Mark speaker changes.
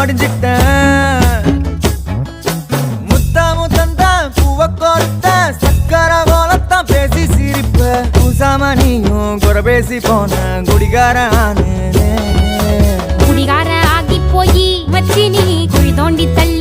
Speaker 1: மடிஞ்சிட்டேன். முத்தாமு தந்தா பூவ கொடுத்த சக்கர கோலத்தான் பேசி சிரிப்ப. பூசாம நீயும் குறை பேசி போன குடிகார ஆகி போய் மச்சி நீ குழி தோண்டி தள்ளி